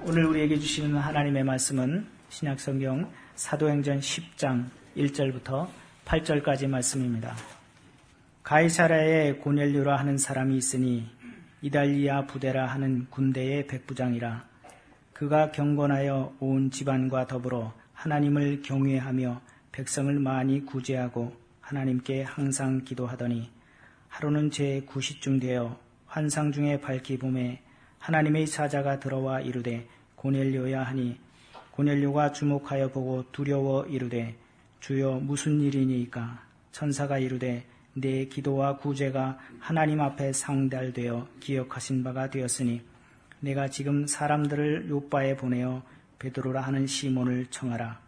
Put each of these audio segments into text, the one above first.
오늘 우리에게 주시는 하나님의 말씀은 신약성경 사도행전 10장 1절부터 8절까지 말씀입니다. 가이사랴에 고넬료라 하는 사람이 있으니 이달리아 부데라 하는 군대의 백부장이라. 그가 경건하여 온 집안과 더불어 하나님을 경외하며 백성을 많이 구제하고 하나님께 항상 기도하더니 하루는 제9시쯤 되어 환상 중에 밝히 보매 하나님의 사자가 들어와 이르되 고넬료야 하니 고넬료가 주목하여 보고 두려워 이르되 주여 무슨 일이니이까. 천사가 이르되 내 기도와 구제가 하나님 앞에 상달되어 기억하신 바가 되었으니 내가 지금 사람들을 요빠에 보내어 베드로라 하는 시몬을 청하라.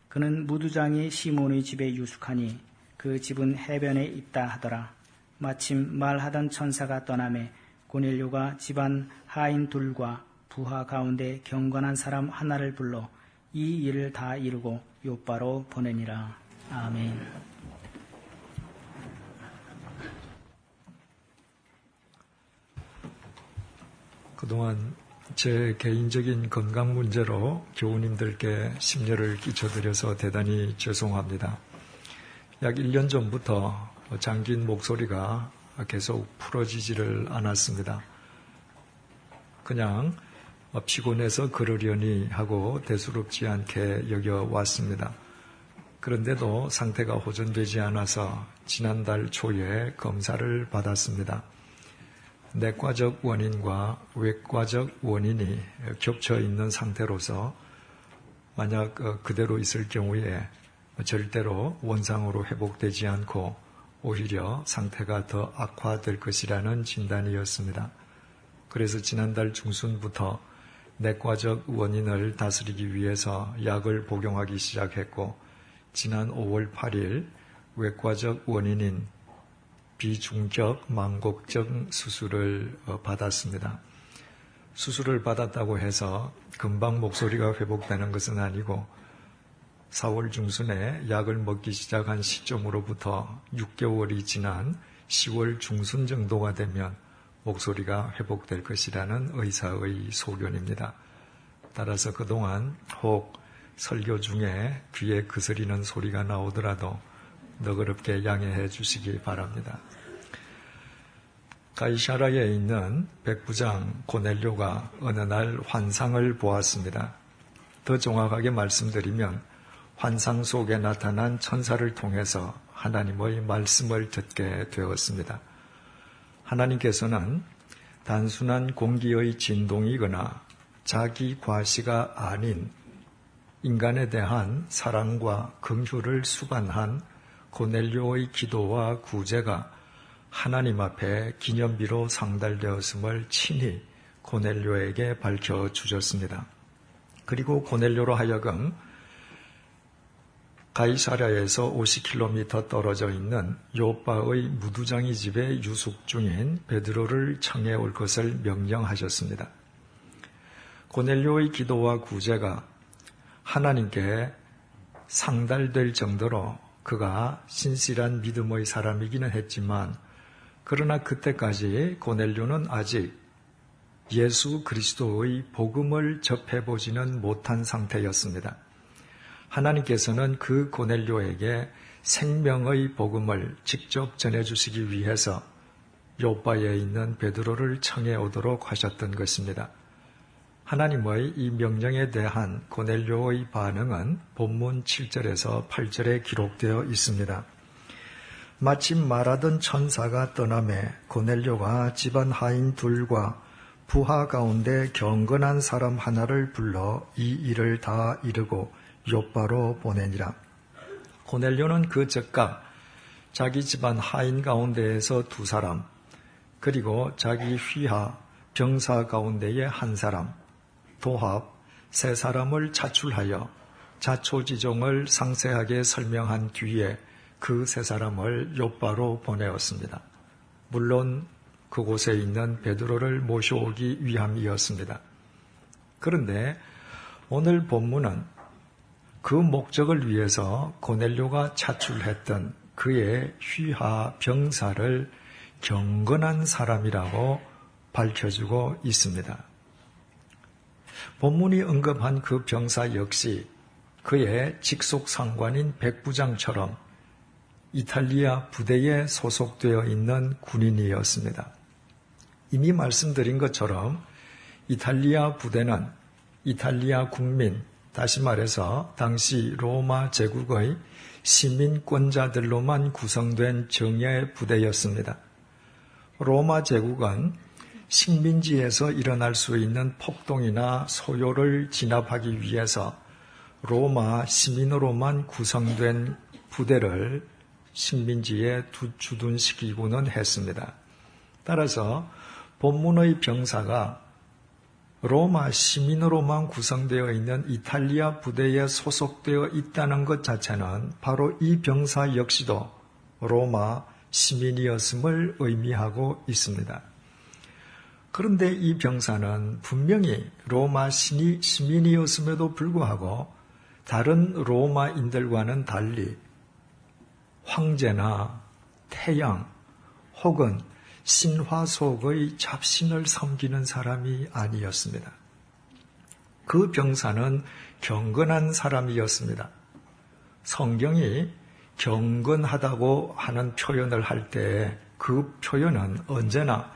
그는 무두장이 시몬의 집에 유숙하니 그 집은 해변에 있다 하더라. 마침 말하던 천사가 떠나매 고넬료가 집안 하인 둘과 부하 가운데 경건한 사람 하나를 불러 이 일을 다 이루고 요빠로 보내니라. 아멘. 그동안 제 개인적인 건강 문제로 교우님들께 심려를 끼쳐드려서 대단히 죄송합니다. 약 1년 전부터 잠긴 목소리가 계속 풀어지지를 않았습니다. 그냥 피곤해서 그러려니 하고 대수롭지 않게 여겨왔습니다. 그런데도 상태가 호전되지 않아서 지난달 초에 검사를 받았습니다. 내과적 원인과 외과적 원인이 겹쳐 있는 상태로서 만약 그대로 있을 경우에 절대로 원상으로 회복되지 않고 오히려 상태가 더 악화될 것이라는 진단이었습니다. 그래서 지난달 중순부터 내과적 원인을 다스리기 위해서 약을 복용하기 시작했고 지난 5월 8일 외과적 원인인 비중격 망곡증 수술을 받았습니다. 수술을 받았다고 해서 금방 목소리가 회복되는 것은 아니고 4월 중순에 약을 먹기 시작한 시점으로부터 6개월이 지난 10월 중순 정도가 되면 목소리가 회복될 것이라는 의사의 소견입니다. 따라서 그동안 혹 설교 중에 귀에 그스리는 소리가 나오더라도 너그럽게 양해해 주시기 바랍니다. 가이사랴에 있는 백부장 고넬료가 어느 날 환상을 보았습니다. 더 정확하게 말씀드리면 환상 속에 나타난 천사를 통해서 하나님의 말씀을 듣게 되었습니다. 하나님께서는 단순한 공기의 진동이거나 자기 과시가 아닌 인간에 대한 사랑과 긍휼을 수반한 고넬료의 기도와 구제가 하나님 앞에 기념비로 상달되었음을 친히 고넬료에게 밝혀주셨습니다. 그리고 고넬료로 하여금 가이사랴에서 50km 떨어져 있는 요빠의 무두장이 집에 유숙 중인 베드로를 청해 올 것을 명령하셨습니다. 고넬료의 기도와 구제가 하나님께 상달될 정도로 그가 신실한 믿음의 사람이기는 했지만 그러나 그때까지 고넬료는 아직 예수 그리스도의 복음을 접해보지는 못한 상태였습니다. 하나님께서는 그 고넬료에게 생명의 복음을 직접 전해주시기 위해서 요빠에 있는 베드로를 청해 오도록 하셨던 것입니다. 하나님의 이 명령에 대한 고넬료의 반응은 본문 7절에서 8절에 기록되어 있습니다. 마침 말하던 천사가 떠나매 고넬료가 집안 하인 둘과 부하 가운데 경건한 사람 하나를 불러 이 일을 다 이루고 요빠로 보내니라. 고넬료는 그 즉각 자기 집안 하인 가운데에서 2사람, 그리고 자기 휘하 병사 가운데의 1사람, 도합 3사람을 차출하여 자초지종을 상세하게 설명한 뒤에 그 3사람을 요빠로 보내었습니다. 물론 그곳에 있는 베드로를 모셔오기 위함이었습니다. 그런데 오늘 본문은 그 목적을 위해서 고넬료가 차출했던 그의 휘하 병사를 경건한 사람이라고 밝혀주고 있습니다. 본문이 언급한 그 병사 역시 그의 직속 상관인 백부장처럼 이탈리아 부대에 소속되어 있는 군인이었습니다. 이미 말씀드린 것처럼 이탈리아 부대는 이탈리아 국민, 다시 말해서 당시 로마 제국의 시민권자들로만 구성된 정예 부대였습니다. 로마 제국은 식민지에서 일어날 수 있는 폭동이나 소요를 진압하기 위해서 로마 시민으로만 구성된 부대를 식민지에 주둔시키고는 했습니다. 따라서 본문의 병사가 로마 시민으로만 구성되어 있는 이탈리아 부대에 소속되어 있다는 것 자체는 바로 이 병사 역시도 로마 시민이었음을 의미하고 있습니다. 그런데 이 병사는 분명히 로마 시민이었음에도 불구하고 다른 로마인들과는 달리 황제나 태양 혹은 신화 속의 잡신을 섬기는 사람이 아니었습니다. 그 병사는 경건한 사람이었습니다. 성경이 경건하다고 하는 표현을 할 때 그 표현은 언제나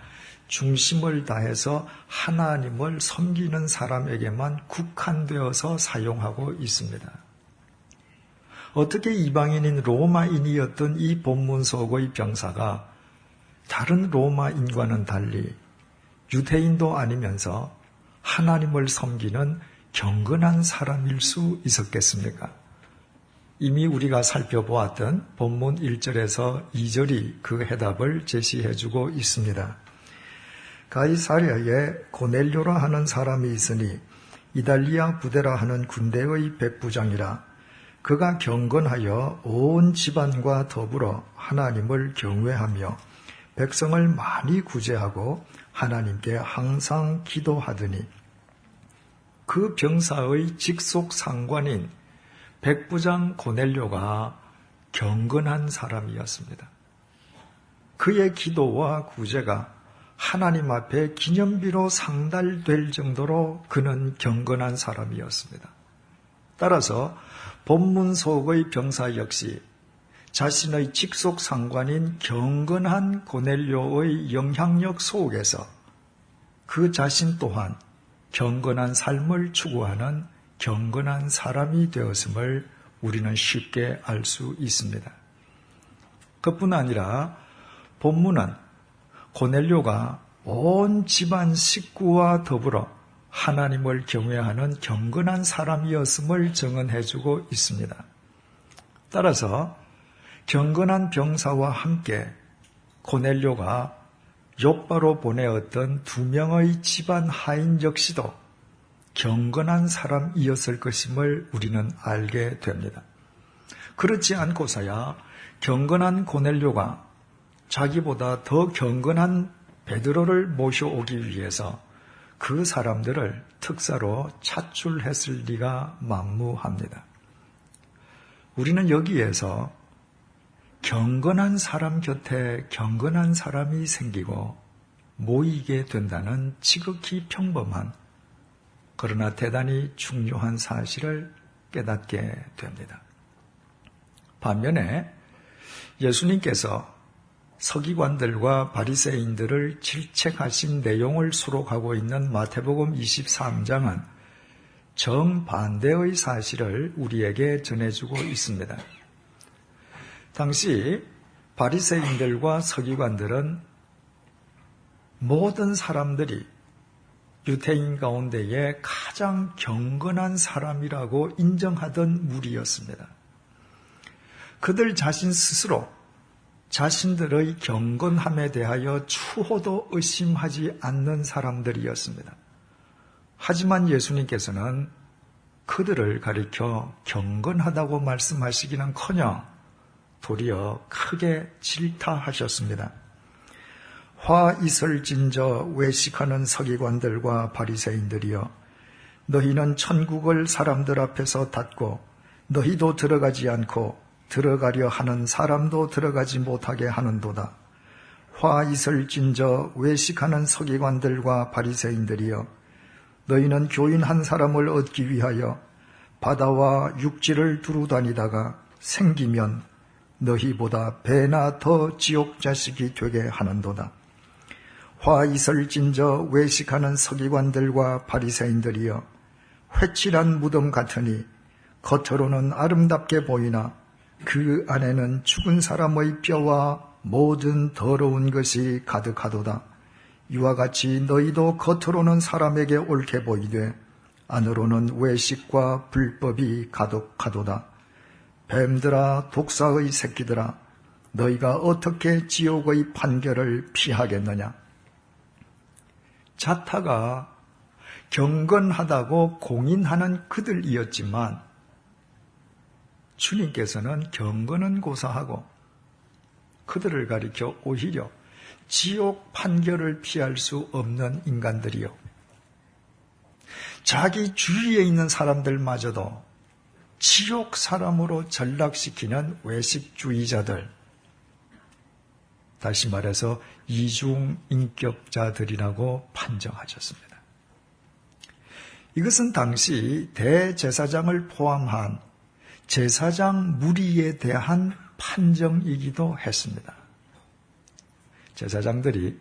중심을 다해서 하나님을 섬기는 사람에게만 국한되어서 사용하고 있습니다. 어떻게 이방인인 로마인이었던 이 본문 속의 병사가 다른 로마인과는 달리 유대인도 아니면서 하나님을 섬기는 경건한 사람일 수 있었겠습니까? 이미 우리가 살펴보았던 본문 1절에서 2절이 그 해답을 제시해주고 있습니다. 가이사랴에 고넬료라 하는 사람이 있으니 이달리아 부대라 하는 군대의 백부장이라. 그가 경건하여 온 집안과 더불어 하나님을 경외하며 백성을 많이 구제하고 하나님께 항상 기도하더니, 그 병사의 직속 상관인 백부장 고넬료가 경건한 사람이었습니다. 그의 기도와 구제가 하나님 앞에 기념비로 상달될 정도로 그는 경건한 사람이었습니다. 따라서 본문 속의 병사 역시 자신의 직속 상관인 경건한 고넬료의 영향력 속에서 그 자신 또한 경건한 삶을 추구하는 경건한 사람이 되었음을 우리는 쉽게 알 수 있습니다. 그뿐 아니라 본문은 고넬료가 온 집안 식구와 더불어 하나님을 경외하는 경건한 사람이었음을 증언해주고 있습니다. 따라서 경건한 병사와 함께 고넬료가 욥바로 보내었던 2명의 집안 하인 역시도 경건한 사람이었을 것임을 우리는 알게 됩니다. 그렇지 않고서야 경건한 고넬료가 자기보다 더 경건한 베드로를 모셔오기 위해서 그 사람들을 특사로 차출했을 리가 만무합니다. 우리는 여기에서 경건한 사람 곁에 경건한 사람이 생기고 모이게 된다는 지극히 평범한, 그러나 대단히 중요한 사실을 깨닫게 됩니다. 반면에 예수님께서 서기관들과 바리새인들을 질책하신 내용을 수록하고 있는 마태복음 23장은 정반대의 사실을 우리에게 전해주고 있습니다. 당시 바리새인들과 서기관들은 모든 사람들이 유대인 가운데에 가장 경건한 사람이라고 인정하던 무리였습니다. 그들 자신 스스로 자신들의 경건함에 대하여 추호도 의심하지 않는 사람들이었습니다. 하지만 예수님께서는 그들을 가리켜 경건하다고 말씀하시기는커녕 도리어 크게 질타하셨습니다. 화 있을진저 외식하는 서기관들과 바리새인들이여, 너희는 천국을 사람들 앞에서 닫고 너희도 들어가지 않고 들어가려 하는 사람도 들어가지 못하게 하는도다. 화 있을진저 외식하는 서기관들과 바리새인들이여, 너희는 교인 한 사람을 얻기 위하여 바다와 육지를 두루 다니다가 생기면 너희보다 배나 더 지옥 자식이 되게 하는도다. 화 있을진저 외식하는 서기관들과 바리새인들이여, 회칠한 무덤 같으니 겉으로는 아름답게 보이나 그 안에는 죽은 사람의 뼈와 모든 더러운 것이 가득하도다. 이와 같이 너희도 겉으로는 사람에게 옳게 보이되 안으로는 외식과 불법이 가득하도다. 뱀들아, 독사의 새끼들아, 너희가 어떻게 지옥의 판결을 피하겠느냐? 자타가 경건하다고 공인하는 그들이었지만 주님께서는 경건은 고사하고 그들을 가리켜 오히려 지옥 판결을 피할 수 없는 인간들이요, 자기 주위에 있는 사람들마저도 지옥 사람으로 전락시키는 외식주의자들, 다시 말해서 이중인격자들이라고 판정하셨습니다. 이것은 당시 대제사장을 포함한 제사장 무리에 대한 판정이기도 했습니다. 제사장들이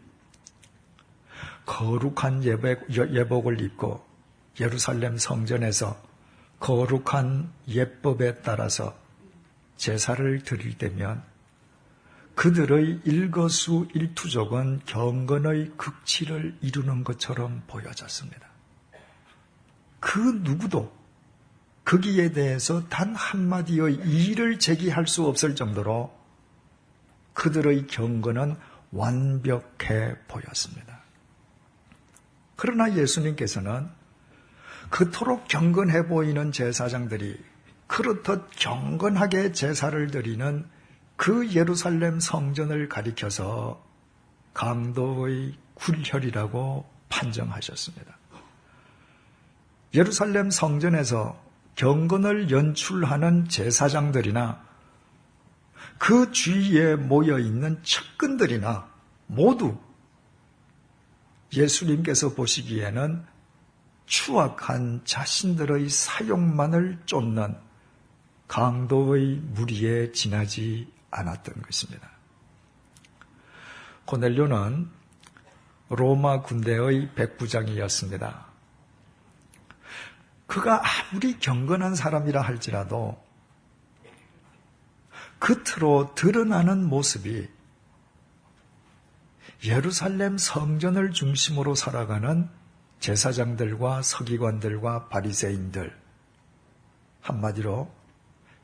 거룩한 예복을 입고 예루살렘 성전에서 거룩한 예법에 따라서 제사를 드릴 때면 그들의 일거수일투족은 경건의 극치를 이루는 것처럼 보여졌습니다. 그 누구도 거기에 대해서 단 한마디의 이의를 제기할 수 없을 정도로 그들의 경건은 완벽해 보였습니다. 그러나 예수님께서는 그토록 경건해 보이는 제사장들이 그렇듯 경건하게 제사를 드리는 그 예루살렘 성전을 가리켜서 강도의 굴혈이라고 판정하셨습니다. 예루살렘 성전에서 경건을 연출하는 제사장들이나 그 주위에 모여있는 측근들이나 모두 예수님께서 보시기에는 추악한 자신들의 사욕만을 쫓는 강도의 무리에 지나지 않았던 것입니다. 고넬료는 로마 군대의 백부장이었습니다. 그가 아무리 경건한 사람이라 할지라도 겉으로 드러나는 모습이 예루살렘 성전을 중심으로 살아가는 제사장들과 서기관들과 바리새인들, 한마디로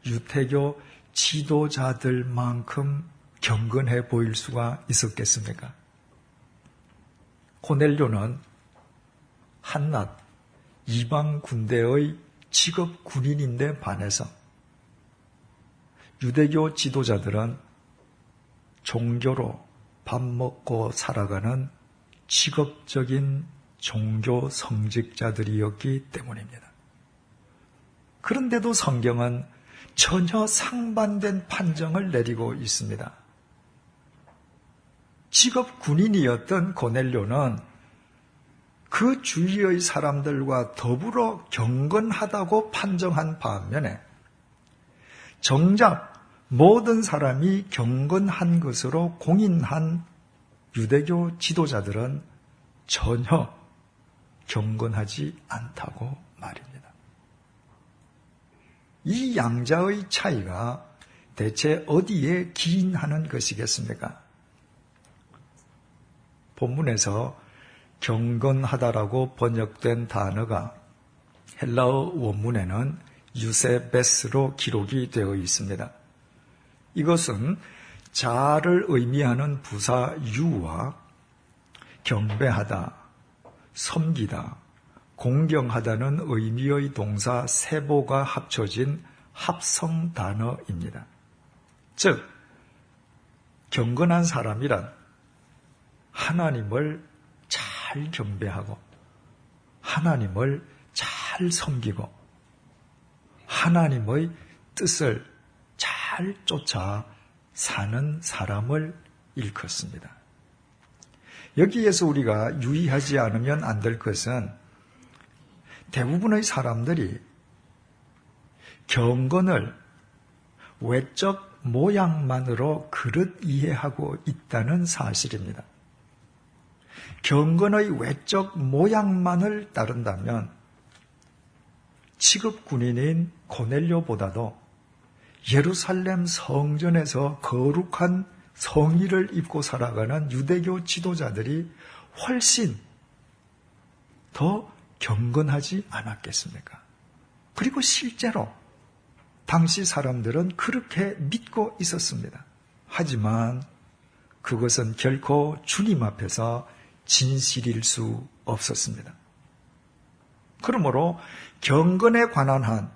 유태교 지도자들만큼 경건해 보일 수가 있었겠습니까? 고넬료는 한낱 이방 군대의 직업 군인인데 반해서 유대교 지도자들은 종교로 밥 먹고 살아가는 직업적인 종교 성직자들이었기 때문입니다. 그런데도 성경은 전혀 상반된 판정을 내리고 있습니다. 직업 군인이었던 고넬료는 그 주위의 사람들과 더불어 경건하다고 판정한 반면에 정작 모든 사람이 경건한 것으로 공인한 유대교 지도자들은 전혀 경건하지 않다고 말입니다. 이 양자의 차이가 대체 어디에 기인하는 것이겠습니까? 본문에서 경건하다라고 번역된 단어가 헬라어 원문에는 유세베스로 기록이 되어 있습니다. 이것은 자를 의미하는 부사 유와 경배하다, 섬기다, 공경하다는 의미의 동사 세보가 합쳐진 합성 단어입니다. 즉, 경건한 사람이란 하나님을 잘 경배하고 하나님을 잘 섬기고 하나님의 뜻을 잘 쫓아 사는 사람을 일컫습니다. 여기에서 우리가 유의하지 않으면 안 될 것은 대부분의 사람들이 경건을 외적 모양만으로 그릇 이해하고 있다는 사실입니다. 경건의 외적 모양만을 따른다면 취급 군인인 고넬료보다도 예루살렘 성전에서 거룩한 성의를 입고 살아가는 유대교 지도자들이 훨씬 더 경건하지 않았겠습니까? 그리고 실제로 당시 사람들은 그렇게 믿고 있었습니다. 하지만 그것은 결코 주님 앞에서 진실일 수 없었습니다. 그러므로 경건에 관한 한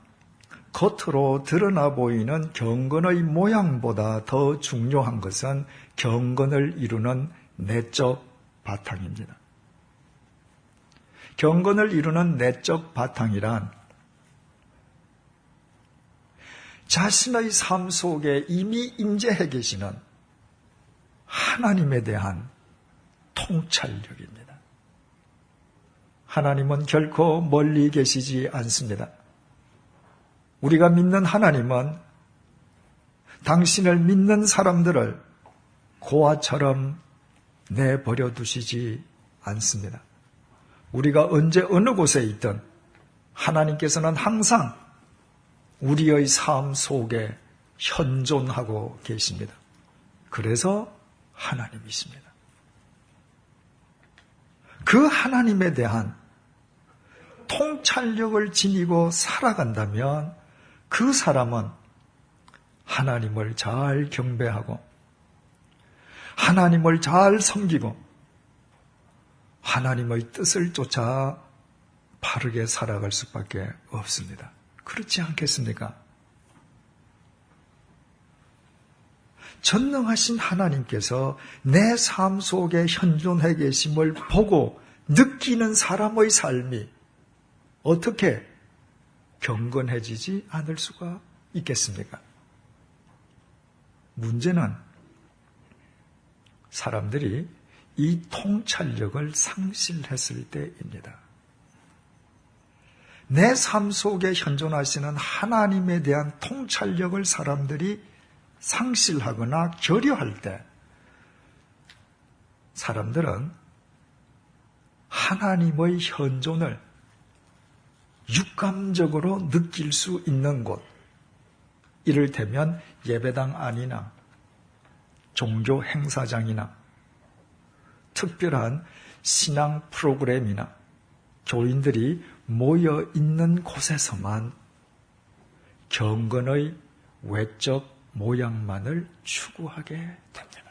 겉으로 드러나 보이는 경건의 모양보다 더 중요한 것은 경건을 이루는 내적 바탕입니다. 경건을 이루는 내적 바탕이란 자신의 삶 속에 이미 임재해 계시는 하나님에 대한 통찰력입니다. 하나님은 결코 멀리 계시지 않습니다. 우리가 믿는 하나님은 당신을 믿는 사람들을 고아처럼 내버려 두시지 않습니다. 우리가 언제 어느 곳에 있든 하나님께서는 항상 우리의 삶 속에 현존하고 계십니다. 그래서 하나님이십니다. 그 하나님에 대한 통찰력을 지니고 살아간다면 그 사람은 하나님을 잘 경배하고 하나님을 잘 섬기고 하나님의 뜻을 쫓아 바르게 살아갈 수밖에 없습니다. 그렇지 않겠습니까? 전능하신 하나님께서 내 삶 속에 현존해 계심을 보고 느끼는 사람의 삶이 어떻게 경건해지지 않을 수가 있겠습니까? 문제는 사람들이 이 통찰력을 상실했을 때입니다. 내 삶 속에 현존하시는 하나님에 대한 통찰력을 사람들이 상실하거나 결여할 때 사람들은 하나님의 현존을 육감적으로 느낄 수 있는 곳, 이를테면 예배당 안이나 종교 행사장이나 특별한 신앙 프로그램이나 교인들이 모여 있는 곳에서만 경건의 외적 모양만을 추구하게 됩니다.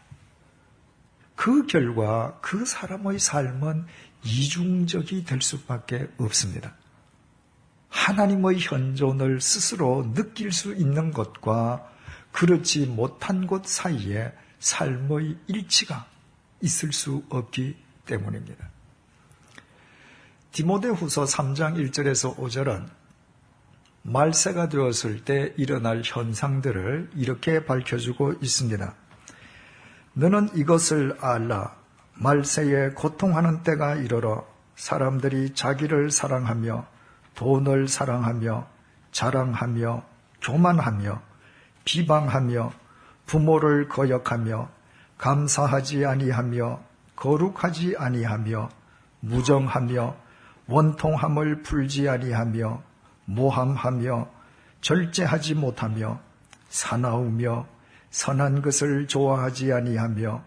그 결과 그 사람의 삶은 이중적이 될 수밖에 없습니다. 하나님의 현존을 스스로 느낄 수 있는 것과 그렇지 못한 곳 사이에 삶의 일치가 있을 수 없기 때문입니다. 디모데후서 3장 1절에서 5절은 말세가 되었을 때 일어날 현상들을 이렇게 밝혀주고 있습니다. 너는 이것을 알라. 말세에 고통하는 때가 이르러 사람들이 자기를 사랑하며 돈을 사랑하며 자랑하며 교만하며 비방하며 부모를 거역하며 감사하지 아니하며 거룩하지 아니하며 무정하며 원통함을 풀지 아니하며 모함하며 절제하지 못하며 사나우며 선한 것을 좋아하지 아니하며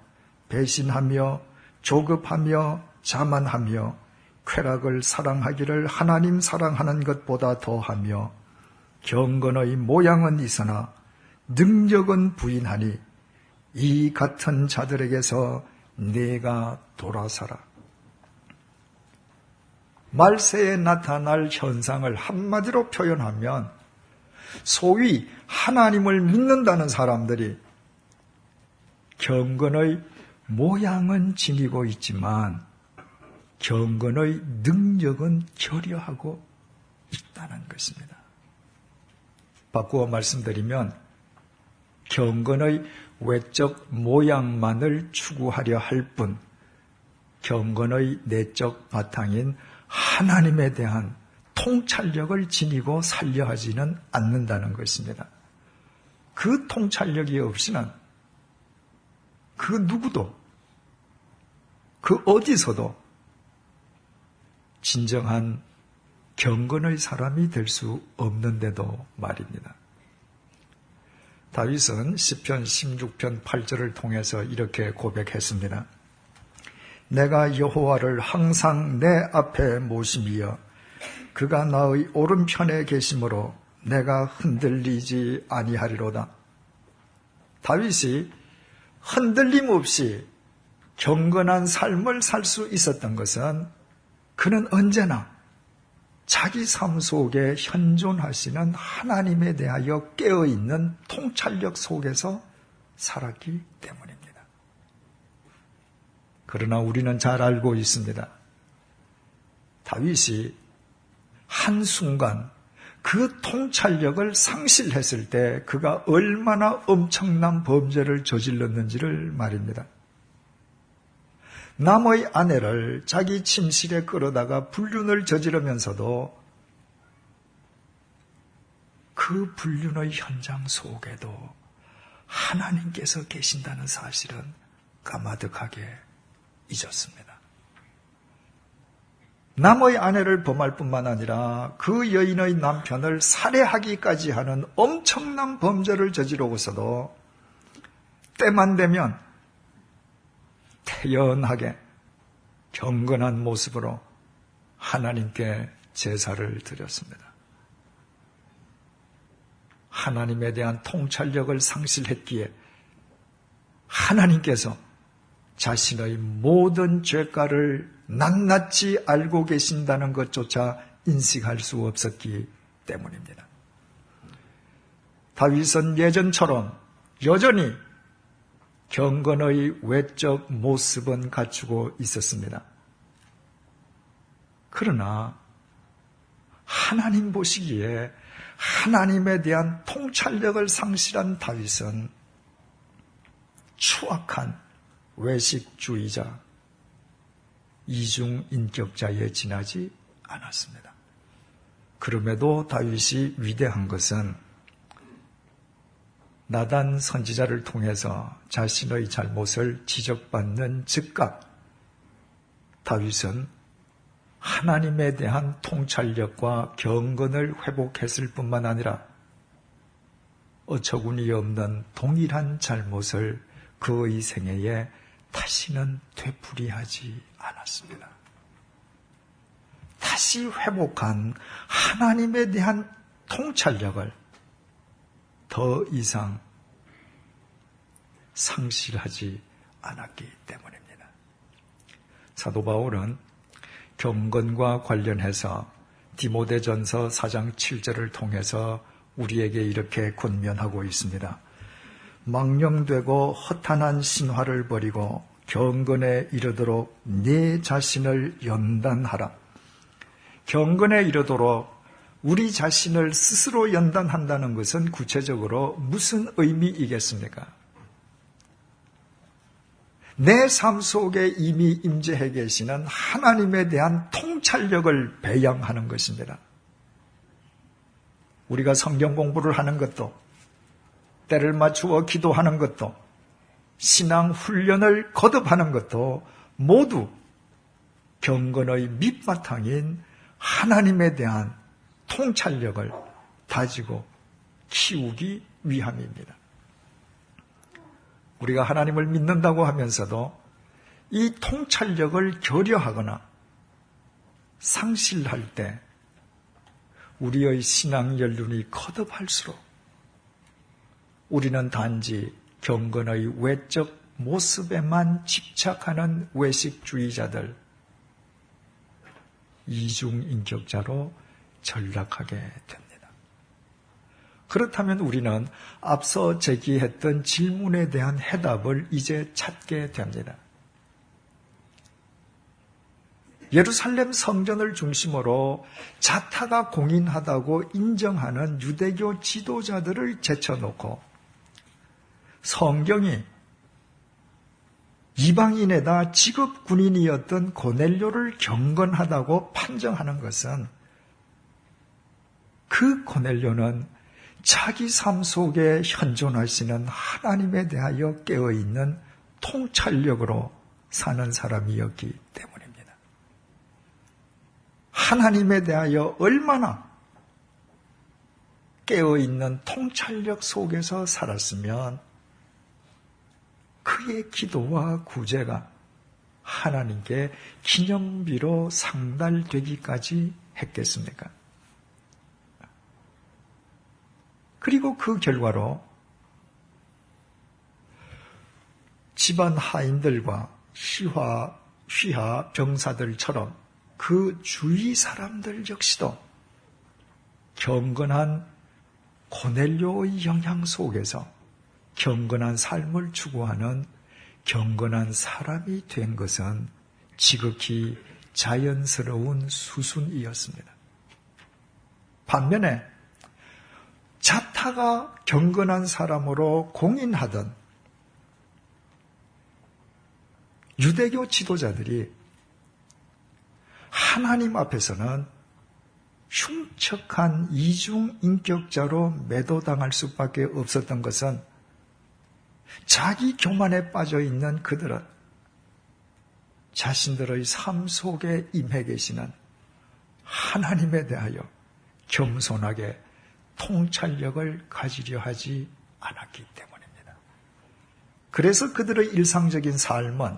배신하며 조급하며 자만하며 쾌락을 사랑하기를 하나님 사랑하는 것보다 더하며 경건의 모양은 있으나 능력은 부인하니 이 같은 자들에게서 내가 돌아서라. 말세에 나타날 현상을 한마디로 표현하면 소위 하나님을 믿는다는 사람들이 경건의 모양은 지니고 있지만 경건의 능력은 결여하고 있다는 것입니다. 바꾸어 말씀드리면 경건의 외적 모양만을 추구하려 할 뿐 경건의 내적 바탕인 하나님에 대한 통찰력을 지니고 살려 하지는 않는다는 것입니다. 그 통찰력이 없이는 그 누구도, 그 어디서도 진정한 경건의 사람이 될 수 없는데도 말입니다. 다윗은 시편 16편 8절을 통해서 이렇게 고백했습니다. 내가 여호와를 항상 내 앞에 모심이여 그가 나의 오른편에 계심으로 내가 흔들리지 아니하리로다. 다윗이 흔들림 없이 경건한 삶을 살 수 있었던 것은 그는 언제나 자기 삶 속에 현존하시는 하나님에 대하여 깨어있는 통찰력 속에서 살았기 때문입니다. 그러나 우리는 잘 알고 있습니다. 다윗이 한순간 그 통찰력을 상실했을 때 그가 얼마나 엄청난 범죄를 저질렀는지를 말입니다. 남의 아내를 자기 침실에 끌어다가 불륜을 저지르면서도 그 불륜의 현장 속에도 하나님께서 계신다는 사실은 까마득하게 잊었습니다. 남의 아내를 범할 뿐만 아니라 그 여인의 남편을 살해하기까지 하는 엄청난 범죄를 저지르고서도 때만 되면 태연하게 경건한 모습으로 하나님께 제사를 드렸습니다. 하나님에 대한 통찰력을 상실했기에 하나님께서 자신의 모든 죄가를 낱낱이 알고 계신다는 것조차 인식할 수 없었기 때문입니다. 다윗은 예전처럼 여전히 경건의 외적 모습은 갖추고 있었습니다. 그러나 하나님 보시기에 하나님에 대한 통찰력을 상실한 다윗은 추악한 외식주의자, 이중인격자에 지나지 않았습니다. 그럼에도 다윗이 위대한 것은 나단 선지자를 통해서 자신의 잘못을 지적받는 즉각 다윗은 하나님에 대한 통찰력과 경건을 회복했을 뿐만 아니라 어처구니 없는 동일한 잘못을 그의 생애에 다시는 되풀이하지 않았습니다. 다시 회복한 하나님에 대한 통찰력을 더 이상 상실하지 않았기 때문입니다. 사도 바울은 경건과 관련해서 디모데전서 4장 7절을 통해서 우리에게 이렇게 권면하고 있습니다. 망령되고 허탄한 신화를 버리고 경건에 이르도록 네 자신을 연단하라. 경건에 이르도록 우리 자신을 스스로 연단한다는 것은 구체적으로 무슨 의미이겠습니까? 내 삶 속에 이미 임재해 계시는 하나님에 대한 통찰력을 배양하는 것입니다. 우리가 성경 공부를 하는 것도, 때를 맞추어 기도하는 것도, 신앙 훈련을 거듭하는 것도 모두 경건의 밑바탕인 하나님에 대한 통찰력을 다지고 키우기 위함입니다. 우리가 하나님을 믿는다고 하면서도 이 통찰력을 결여하거나 상실할 때 우리의 신앙 연륜이 거듭할수록 우리는 단지 경건의 외적 모습에만 집착하는 외식주의자들, 이중인격자로 전락하게 됩니다. 그렇다면 우리는 앞서 제기했던 질문에 대한 해답을 이제 찾게 됩니다. 예루살렘 성전을 중심으로 자타가 공인하다고 인정하는 유대교 지도자들을 제쳐놓고 성경이 이방인에다 직업 군인이었던 고넬료를 경건하다고 판정하는 것은 그 고넬료는 자기 삶 속에 현존하시는 하나님에 대하여 깨어있는 통찰력으로 사는 사람이었기 때문입니다. 하나님에 대하여 얼마나 깨어있는 통찰력 속에서 살았으면 그의 기도와 구제가 하나님께 기념비로 상달되기까지 했겠습니까? 그리고 그 결과로 집안 하인들과 휘하 병사들처럼 그 주위 사람들 역시도 경건한 고넬료의 영향 속에서 경건한 삶을 추구하는 경건한 사람이 된 것은 지극히 자연스러운 수순이었습니다. 반면에 자타가 경건한 사람으로 공인하던 유대교 지도자들이 하나님 앞에서는 흉측한 이중인격자로 매도당할 수밖에 없었던 것은 자기 교만에 빠져있는 그들은 자신들의 삶 속에 임해 계시는 하나님에 대하여 겸손하게 통찰력을 가지려 하지 않았기 때문입니다. 그래서 그들의 일상적인 삶은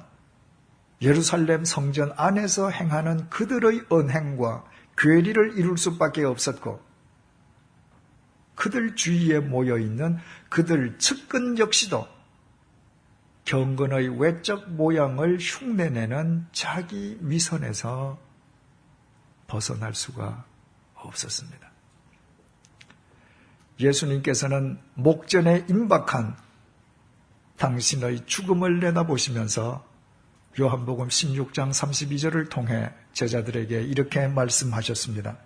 예루살렘 성전 안에서 행하는 그들의 언행과 괴리를 이룰 수밖에 없었고 그들 주위에 모여있는 그들 측근 역시도 경건의 외적 모양을 흉내내는 자기 위선에서 벗어날 수가 없었습니다. 예수님께서는 목전에 임박한 당신의 죽음을 내다보시면서 요한복음 16장 32절을 통해 제자들에게 이렇게 말씀하셨습니다.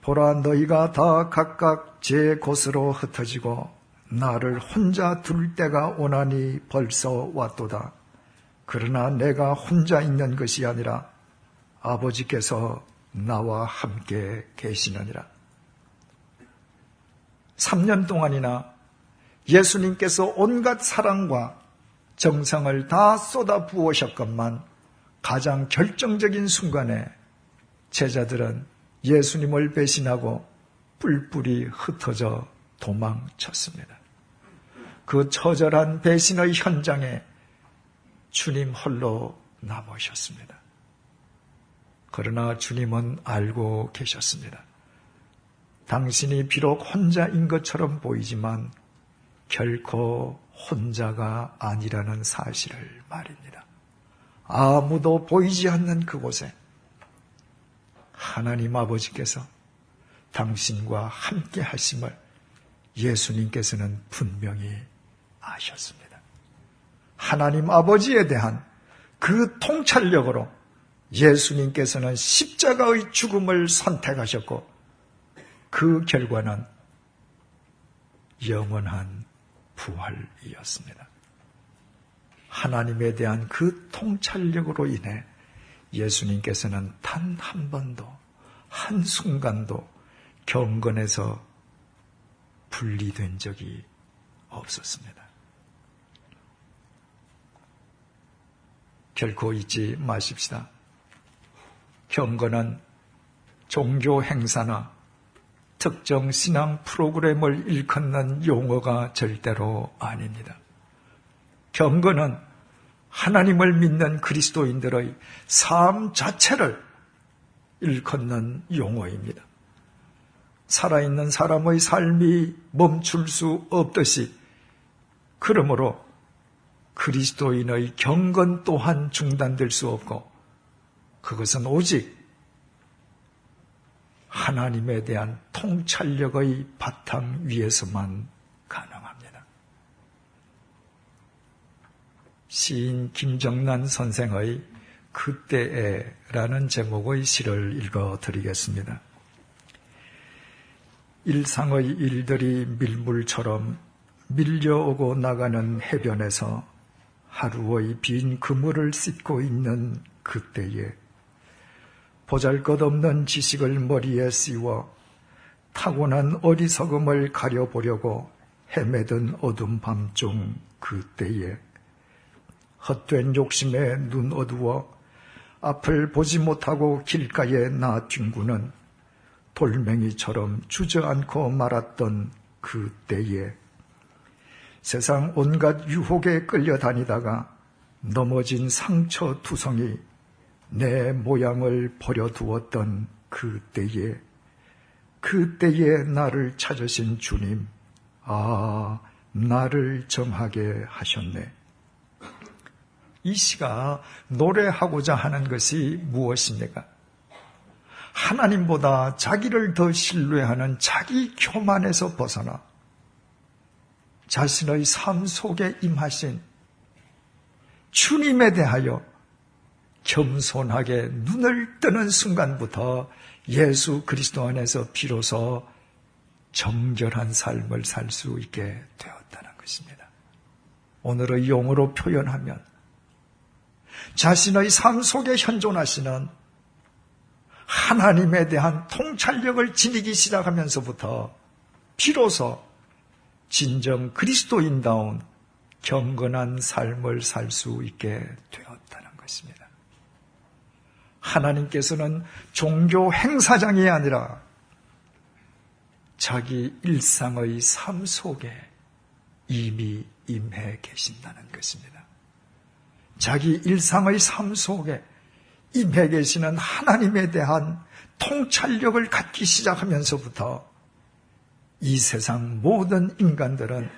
보라, 너희가 다 각각 제 곳으로 흩어지고 나를 혼자 둘 때가 오나니 벌써 왔도다. 그러나 내가 혼자 있는 것이 아니라 아버지께서 나와 함께 계시느니라. 3년 동안이나 예수님께서 온갖 사랑과 정성을 다 쏟아 부으셨건만 가장 결정적인 순간에 제자들은 예수님을 배신하고 뿔뿔이 흩어져 도망쳤습니다. 그 처절한 배신의 현장에 주님 홀로 남으셨습니다. 그러나 주님은 알고 계셨습니다. 당신이 비록 혼자인 것처럼 보이지만 결코 혼자가 아니라는 사실을 말입니다. 아무도 보이지 않는 그곳에 하나님 아버지께서 당신과 함께 하심을 예수님께서는 분명히 아셨습니다. 하나님 아버지에 대한 그 통찰력으로 예수님께서는 십자가의 죽음을 선택하셨고 그 결과는 영원한 부활이었습니다. 하나님에 대한 그 통찰력으로 인해 예수님께서는 단 한 번도, 한순간도 경건에서 분리된 적이 없었습니다. 결코 잊지 마십시다. 경건은 종교 행사나 특정 신앙 프로그램을 일컫는 용어가 절대로 아닙니다. 경건은 하나님을 믿는 그리스도인들의 삶 자체를 일컫는 용어입니다. 살아있는 사람의 삶이 멈출 수 없듯이 그러므로 그리스도인의 경건 또한 중단될 수 없고 그것은 오직 하나님에 대한 통찰력의 바탕 위에서만 가능합니다. 시인 김정란 선생의 그때에라는 제목의 시를 읽어드리겠습니다. 일상의 일들이 밀물처럼 밀려오고 나가는 해변에서 하루의 빈 그물을 씻고 있는 그때에 보잘것없는 지식을 머리에 씌워 타고난 어리석음을 가려보려고 헤매던 어두운 밤중 그때에 헛된 욕심에 눈 어두워 앞을 보지 못하고 길가에 나 뒹구는 돌멩이처럼 주저앉고 말았던 그때에 세상 온갖 유혹에 끌려다니다가 넘어진 상처투성이 내 모양을 버려두었던 그때에 나를 찾으신 주님, 나를 정하게 하셨네. 이 시가 노래하고자 하는 것이 무엇입니까? 하나님보다 자기를 더 신뢰하는 자기 교만에서 벗어나 자신의 삶 속에 임하신 주님에 대하여 겸손하게 눈을 뜨는 순간부터 예수 그리스도 안에서 비로소 정결한 삶을 살 수 있게 되었다는 것입니다. 오늘의 용어로 표현하면 자신의 삶 속에 현존하시는 하나님에 대한 통찰력을 지니기 시작하면서부터 비로소 진정 그리스도인다운 경건한 삶을 살 수 있게 되었다는 것입니다. 하나님께서는 종교 행사장이 아니라 자기 일상의 삶 속에 이미 임해 계신다는 것입니다. 자기 일상의 삶 속에 임해 계시는 하나님에 대한 통찰력을 갖기 시작하면서부터 이 세상 모든 인간들은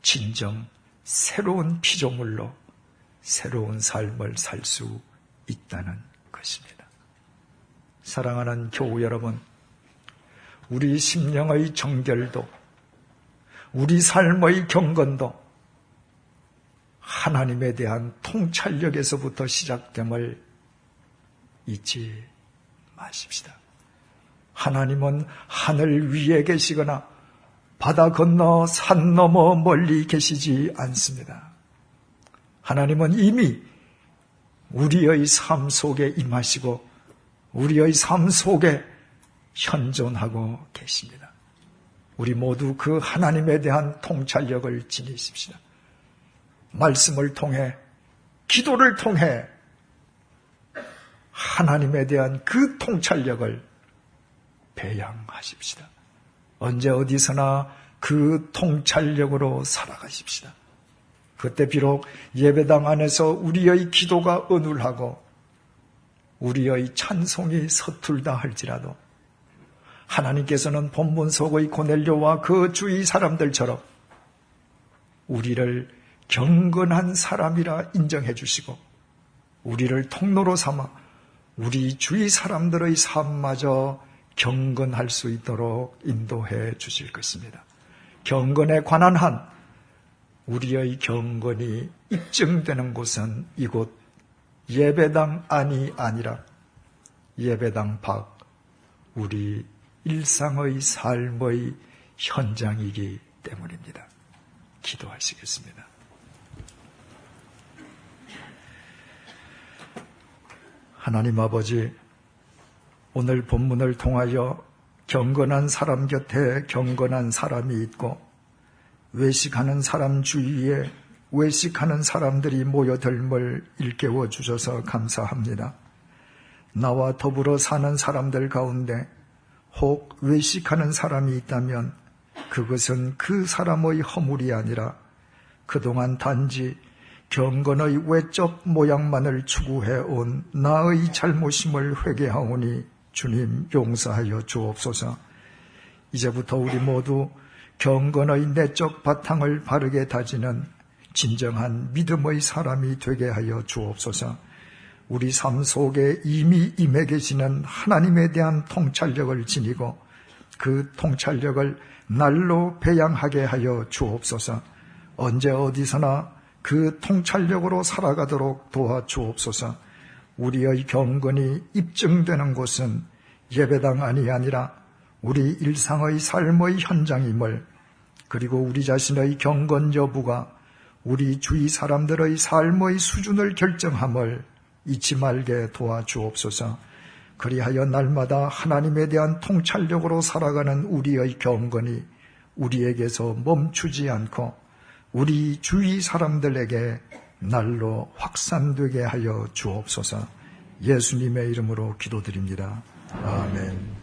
진정 새로운 피조물로 새로운 삶을 살 수 있다는 것입니다. 사랑하는 교우 여러분, 우리 심령의 정결도, 우리 삶의 경건도 하나님에 대한 통찰력에서부터 시작됨을 잊지 마십시다. 하나님은 하늘 위에 계시거나 바다 건너 산 너머 멀리 계시지 않습니다. 하나님은 이미 우리의 삶 속에 임하시고 우리의 삶 속에 현존하고 계십니다. 우리 모두 그 하나님에 대한 통찰력을 지니십시다. 말씀을 통해, 기도를 통해 하나님에 대한 그 통찰력을 배양하십시다. 언제 어디서나 그 통찰력으로 살아가십시다. 그때 비록 예배당 안에서 우리의 기도가 어눌하고 우리의 찬송이 서툴다 할지라도 하나님께서는 본문 속의 고넬료와 그 주위 사람들처럼 우리를 경건한 사람이라 인정해 주시고 우리를 통로로 삼아 우리 주위 사람들의 삶마저 경건할 수 있도록 인도해 주실 것입니다. 경건에 관한 한 우리의 경건이 입증되는 곳은 이곳 예배당 안이 아니라 예배당 밖 우리 일상의 삶의 현장이기 때문입니다. 기도하시겠습니다. 하나님 아버지, 오늘 본문을 통하여 경건한 사람 곁에 경건한 사람이 있고 외식하는 사람 주위에 외식하는 사람들이 모여들물 일깨워 주셔서 감사합니다. 나와 더불어 사는 사람들 가운데 혹 외식하는 사람이 있다면 그것은 그 사람의 허물이 아니라 그동안 단지 경건의 외적 모양만을 추구해온 나의 잘못임을 회개하오니 주님 용서하여 주옵소서. 이제부터 우리 모두 경건의 내적 바탕을 바르게 다지는 진정한 믿음의 사람이 되게 하여 주옵소서. 우리 삶 속에 이미 임해 계시는 하나님에 대한 통찰력을 지니고 그 통찰력을 날로 배양하게 하여 주옵소서. 언제 어디서나 그 통찰력으로 살아가도록 도와주옵소서. 우리의 경건이 입증되는 곳은 예배당 안이 아니라 우리 일상의 삶의 현장임을, 그리고 우리 자신의 경건 여부가 우리 주위 사람들의 삶의 수준을 결정함을 잊지 말게 도와주옵소서. 그리하여 날마다 하나님에 대한 통찰력으로 살아가는 우리의 경건이 우리에게서 멈추지 않고 우리 주위 사람들에게 날로 확산되게 하여 주옵소서. 예수님의 이름으로 기도드립니다. 아멘.